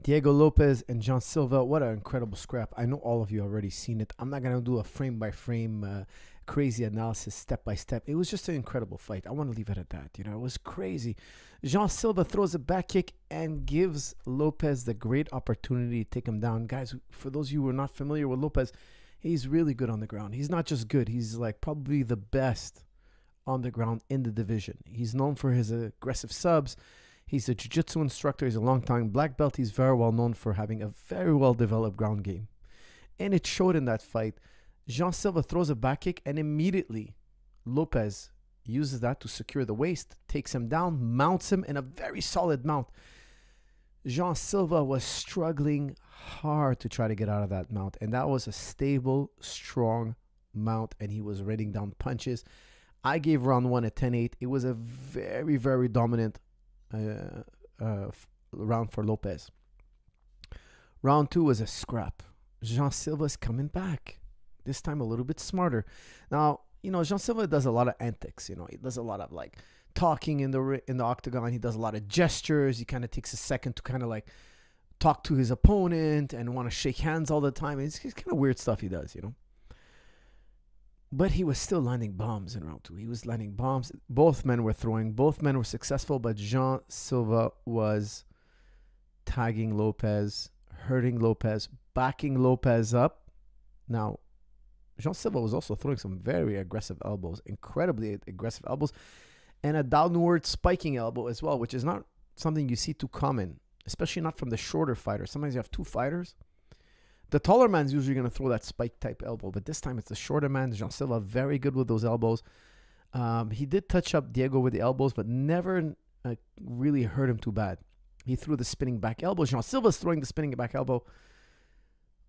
Diego Lopes and John Silva, what an incredible scrap. I know all of you already seen it. I'm not going to do a frame-by-frame crazy analysis, step-by-step. It was just an incredible fight. I want to leave it at that. You know, it was crazy. Jean Silva throws a back kick and gives Lopes the great opportunity to take him down. Guys, for those of you who are not familiar with Lopes, he's really good on the ground. He's not just good. He's like probably the best on the ground in the division. He's known for his aggressive subs. He's a jiu-jitsu instructor. He's a long-time black belt. He's very well known for having a very well-developed ground game. And it showed in that fight. Jean Silva throws a back kick, and immediately Lopes uses that to secure the waist, takes him down, mounts him in a very solid mount. Jean Silva was struggling hard to try to get out of that mount, and that was a stable, strong mount, and he was raining down punches. I gave round 1 a 10-8. It was a very, very dominant round for Lopes. Round 2 was a scrap. Jean Silva's coming back, this time a little bit smarter. Now, you know, Jean Silva does a lot of antics. You know, he does a lot of like talking in the octagon. He does a lot of gestures. He kind of takes a second to kind of like talk to his opponent and want to shake hands all the time. It's kind of weird stuff he does, you know. But he was still landing bombs in round 2. He was landing bombs. Both men were throwing. Both men were successful, but Jean Silva was tagging Lopes, hurting Lopes, backing Lopes up. Now, Jean Silva was also throwing some very aggressive elbows, incredibly aggressive elbows, and a downward spiking elbow as well, which is not something you see too common, especially not from the shorter fighters. Sometimes you have two fighters. The taller man's usually going to throw that spike type elbow, but this time it's the shorter man. Jean Silva, very good with those elbows. He did touch up Diego with the elbows, but never really hurt him too bad. He threw the spinning back elbow. Jean Silva's throwing the spinning back elbow,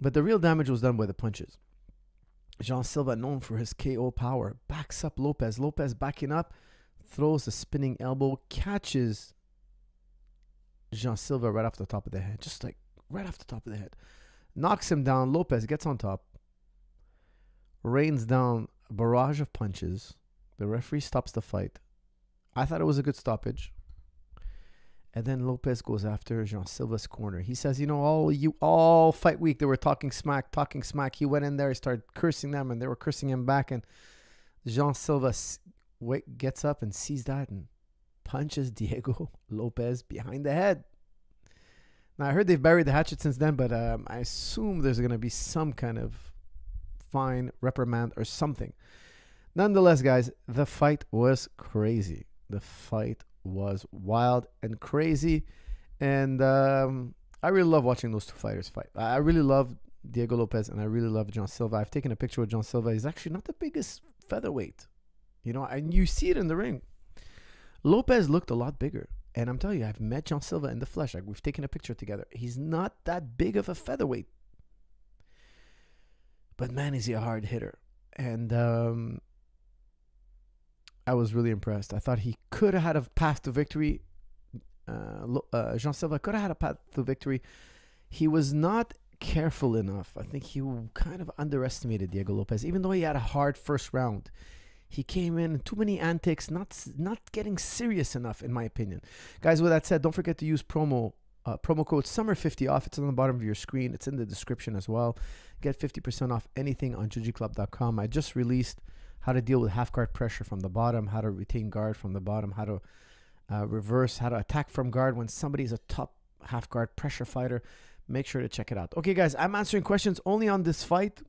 but the real damage was done by the punches. Jean Silva, known for his KO power, backs up Lopes. Lopes backing up, throws the spinning elbow, catches Jean Silva right off the top of the head, just like right off the top of the head. Knocks him down. Lopes gets on top, rains down a barrage of punches. The referee stops the fight. I thought it was a good stoppage. And then Lopes goes after Jean Silva's corner. He says, you know, all fight week they were talking smack. He went in there, he started cursing them, and they were cursing him back. And Jean Silva gets up and sees that and punches Diego Lopes behind the head. Now, I heard they've buried the hatchet since then, but I assume there's going to be some kind of fine, reprimand, or something. Nonetheless, guys, the fight was crazy. The fight was wild and crazy. And I really love watching those two fighters fight. I really love Diego Lopes, and I really love Jean Silva. I've taken a picture with Jean Silva. He's actually not the biggest featherweight. You know, and you see it in the ring. Lopes looked a lot bigger. And I'm telling you, I've met Jean Silva in the flesh. Like, we've taken a picture together. He's not that big of a featherweight. But man, is he a hard hitter. And I was really impressed. I thought he could have had a path to victory. Jean Silva could have had a path to victory. He was not careful enough. I think he kind of underestimated Diego Lopes. Even though he had a hard first round, he came in too many antics, not getting serious enough, in my opinion. Guys, with that said, don't forget to use promo code SUMMER50 off. It's on the bottom of your screen. It's in the description as well. Get 50% off anything on jujiclub.com. I just released how to deal with half guard pressure from the bottom, how to retain guard from the bottom, how to reverse, how to attack from guard when somebody's a top half guard pressure fighter. Make sure to check it out. Okay, guys, I'm answering questions only on this fight.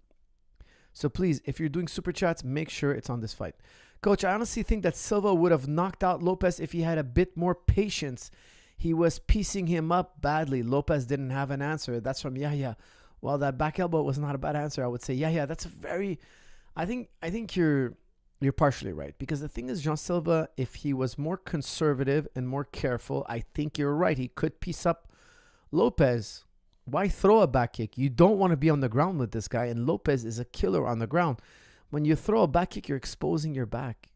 So please, if you're doing super chats, make sure it's on this fight. Coach, I honestly think that Silva would have knocked out Lopes if he had a bit more patience. He was piecing him up badly. Lopes didn't have an answer. That's from Yahya. Well, that back elbow was not a bad answer. I would say, Yahya, that's a very... I think you're partially right. Because the thing is, Jean Silva, if he was more conservative and more careful, I think you're right. He could piece up Lopes. Why throw a back kick? You don't want to be on the ground with this guy, and Lopes is a killer on the ground. When you throw a back kick, you're exposing your back.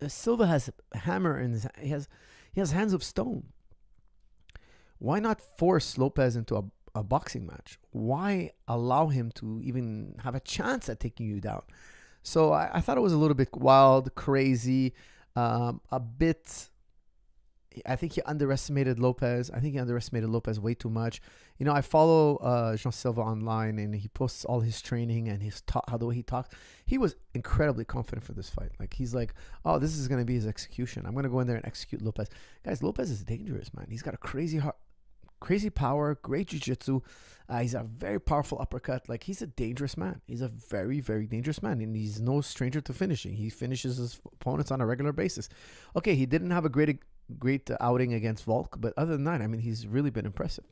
Silva has a hammer in his hand. He has hands of stone. Why not force Lopes into a boxing match? Why allow him to even have a chance at taking you down? So I thought it was a little bit wild, crazy, a bit I think he underestimated Lopez. I think he underestimated Lopez way too much. You know, I follow Jean Silva online, and he posts all his training and his how the way he talks. He was incredibly confident for this fight. Like, he's like, oh, this is going to be his execution. I'm going to go in there and execute Lopez. Guys, Lopez is dangerous, man. He's got a crazy power, great jiu-jitsu. He's a very powerful uppercut. Like, he's a dangerous man. He's a very, very dangerous man, and he's no stranger to finishing. He finishes his opponents on a regular basis. Okay, he didn't have a great outing against Volk, but other than that, I mean, he's really been impressive.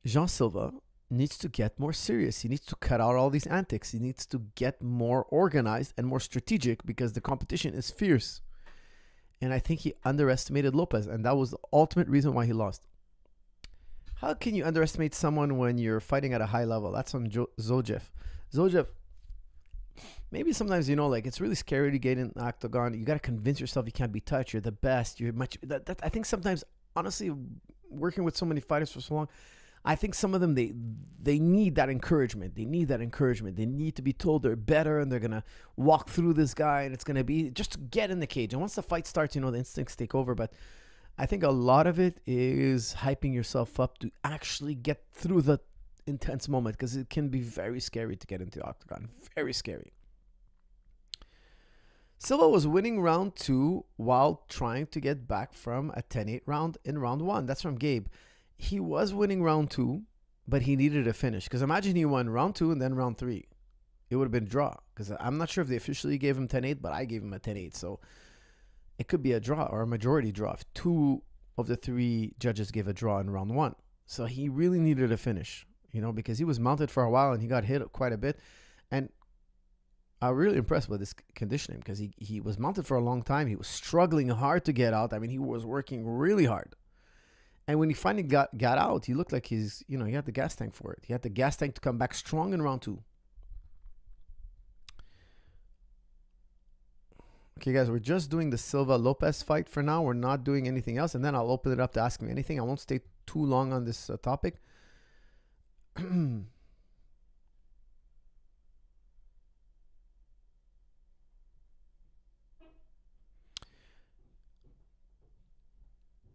Jean Silva needs to get more serious. He needs to cut out all these antics. He needs to get more organized and more strategic, because the competition is fierce. And I think he underestimated Lopez, and that was the ultimate reason why he lost. How can you underestimate someone when you're fighting at a high level? That's on Zojev. Zojev, maybe sometimes, you know, like, it's really scary to get in the octagon. You got to convince yourself you can't be touched. You're the best. You're much. I think sometimes, honestly, working with so many fighters for so long, I think some of them, they need that encouragement. They need that encouragement. They need to be told they're better, and they're going to walk through this guy, and it's going to be just to get in the cage. And once the fight starts, you know, the instincts take over. But I think a lot of it is hyping yourself up to actually get through the intense moment, because it can be very scary to get into the octagon. Very scary. Silva was winning round 2 while trying to get back from a 10-8 round in round 1. That's from Gabe. He was winning round 2, but he needed a finish. Because imagine he won round 2 and then round 3. It would have been a draw. Because I'm not sure if they officially gave him 10-8, but I gave him a 10-8. So it could be a draw or a majority draw if 2 of the 3 judges gave a draw in round 1. So he really needed a finish, you know, because he was mounted for a while and he got hit quite a bit. And I'm really impressed with his conditioning, because he was mounted for a long time. He was struggling hard to get out. I mean, he was working really hard. And when he finally got out, he looked like he had the gas tank for it. He had the gas tank to come back strong in round 2. Okay, guys, we're just doing the Silva-Lopez fight for now. We're not doing anything else. And then I'll open it up to ask me anything. I won't stay too long on this topic.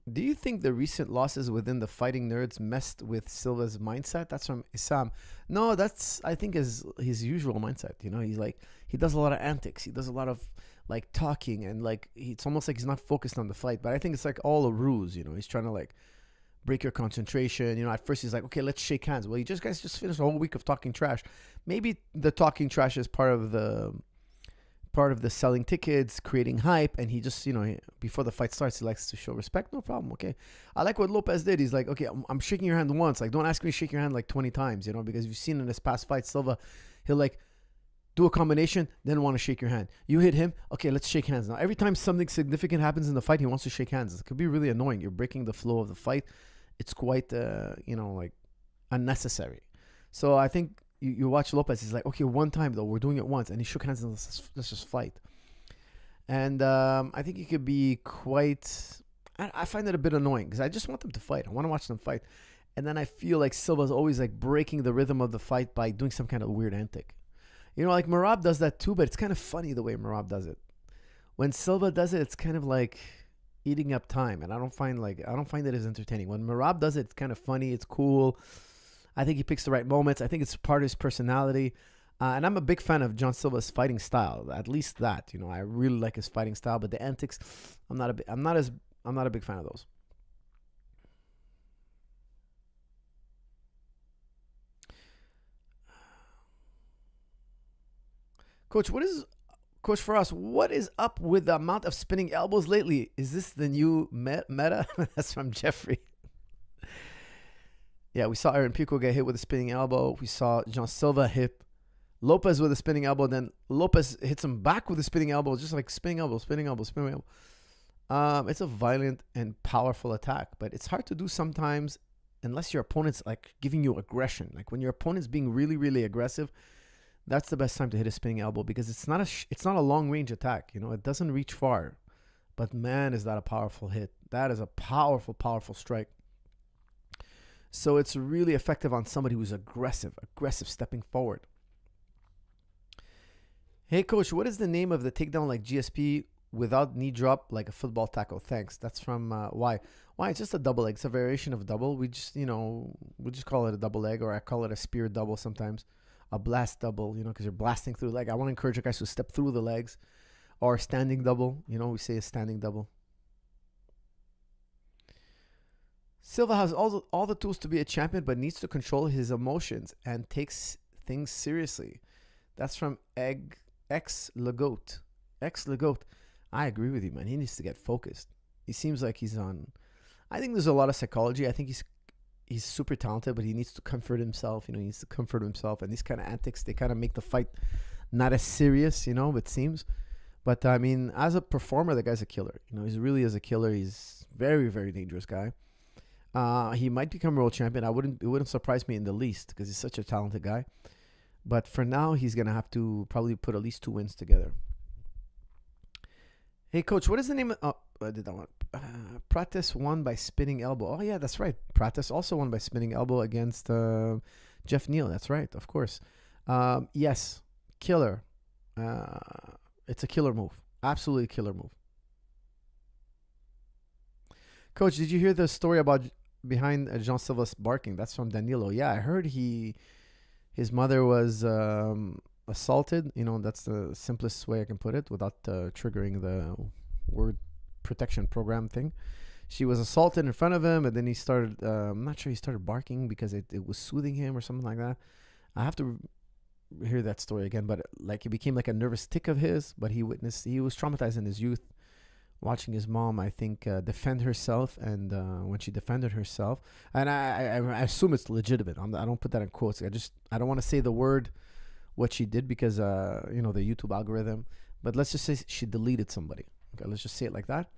Do you think the recent losses within the Fighting Nerds messed with Silva's mindset? That's from Isam. No, that's, I think, his usual mindset. You know, he's like, he does a lot of antics. He does a lot of, like, talking, and, like, it's almost like he's not focused on the fight. But I think it's like all a ruse. You know, he's trying to, like, break your concentration. You know, at first he's like, okay, let's shake hands. Well, you guys just finished a whole week of talking trash. Maybe the talking trash is part of the selling tickets, creating hype, and he just, you know, before the fight starts, he likes to show respect. No problem, okay. I like what Lopez did. He's like, okay, I'm shaking your hand once. Like, don't ask me to shake your hand like 20 times, you know, because you've seen in his past fights, Silva, he'll like do a combination, then want to shake your hand. You hit him, okay, let's shake hands. Now, every time something significant happens in the fight, he wants to shake hands. It could be really annoying. You're breaking the flow of the fight. It's quite, you know, like, unnecessary. So I think you watch Lopez, he's like, okay, one time though, we're doing it once, and he shook hands and let's just fight. And I think he could be quite, I find it a bit annoying, because I just want them to fight. I want to watch them fight. And then I feel like Silva's always like breaking the rhythm of the fight by doing some kind of weird antic. You know, like Merab does that too, but it's kind of funny the way Merab does it. When Silva does it, it's kind of like eating up time, and I don't find it as entertaining. When Merab does it, it's kind of funny, it's cool. I think he picks the right moments. I think it's part of his personality. And I'm a big fan of John Silva's fighting style. At least that, you know, I really like his fighting style. But the antics, I'm not a big fan of those. Coach, Coach Faras, what is up with the amount of spinning elbows lately? Is this the new meta? That's from Jeffrey. Yeah, we saw Aaron Pico get hit with a spinning elbow. We saw Jean Silva hit Lopez with a spinning elbow. Then Lopez hits him back with a spinning elbow, just like spinning elbow, spinning elbow, spinning elbow. It's a violent and powerful attack, but it's hard to do sometimes unless your opponent's like giving you aggression. Like when your opponent's being really, really aggressive, that's the best time to hit a spinning elbow, because it's not a long range attack. You know, it doesn't reach far, but man, is that a powerful hit. That is a powerful, powerful strike. So it's really effective on somebody who's aggressive stepping forward. Hey, Coach, what is the name of the takedown like GSP without knee drop like a football tackle. Thanks. That's from why? Why? It's just a double leg. It's a variation of double. We just we just call it a double leg, or I call it a spear double sometimes, a blast double. Because you're blasting through the leg. I want to encourage you guys to step through the legs, or standing double. We say a standing double. Silva has all the tools to be a champion, but needs to control his emotions and takes things seriously. That's from X Legoat. X Legoat. I agree with you, man. He needs to get focused. He seems like he's on. I think there's a lot of psychology. I think he's super talented, but he needs to comfort himself. He needs to comfort himself. And these kind of antics, they kind of make the fight not as serious, it seems. But I mean, as a performer, the guy's a killer. He's really is a killer. He's very, very dangerous guy. He might become world champion. It wouldn't surprise me in the least because he's such a talented guy. But for now, he's gonna have to probably put at least 2 wins together. Hey, coach, what is the name of... Oh, I did that one. Pratis won by spinning elbow. Oh, yeah, that's right. Pratis also won by spinning elbow against Jeff Neal. That's right, of course. Yes, killer. It's a killer move. Absolutely a killer move. Coach, did you hear the story about behind Jean Silva's barking? That's from Danilo. Yeah, I heard his mother was assaulted. That's the simplest way I can put it without triggering the word protection program thing. She was assaulted in front of him, and then he started, I'm not sure, he started barking because it was soothing him or something like that. I have to hear that story again, but it became like a nervous tick of his, but he was traumatized in his youth watching his mom, I think, defend herself. And when she defended herself, and I assume it's legitimate. I don't put that in quotes. I don't want to say the word what she did because the YouTube algorithm. But let's just say she deleted somebody. Okay, let's just say it like that.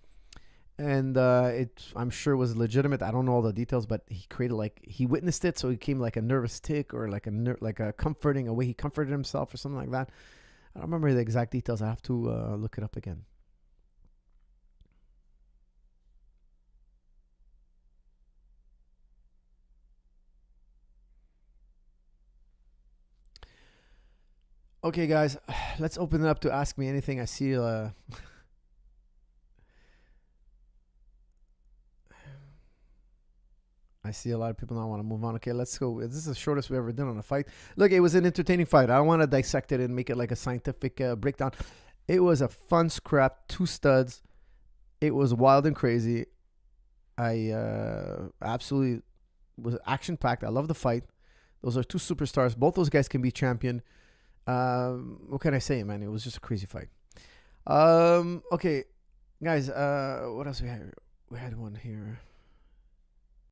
And I'm sure was legitimate. I don't know all the details, but he created he witnessed it, so it came like a nervous tick or like a comforting, a way he comforted himself or something like that. I don't remember the exact details. I have to look it up again. Okay, guys, let's open it up to ask me anything. I see. I see a lot of people now want to move on. Okay, let's go. This is the shortest we ever done on a fight. Look, it was an entertaining fight. I don't want to dissect it and make it like a scientific breakdown. It was a fun scrap, 2 studs. It was wild and crazy. I absolutely was action-packed. I love the fight. Those are 2 superstars. Both those guys can be champion. What can I say, man? It was just a crazy fight. Okay, guys, what else we had? We had one here.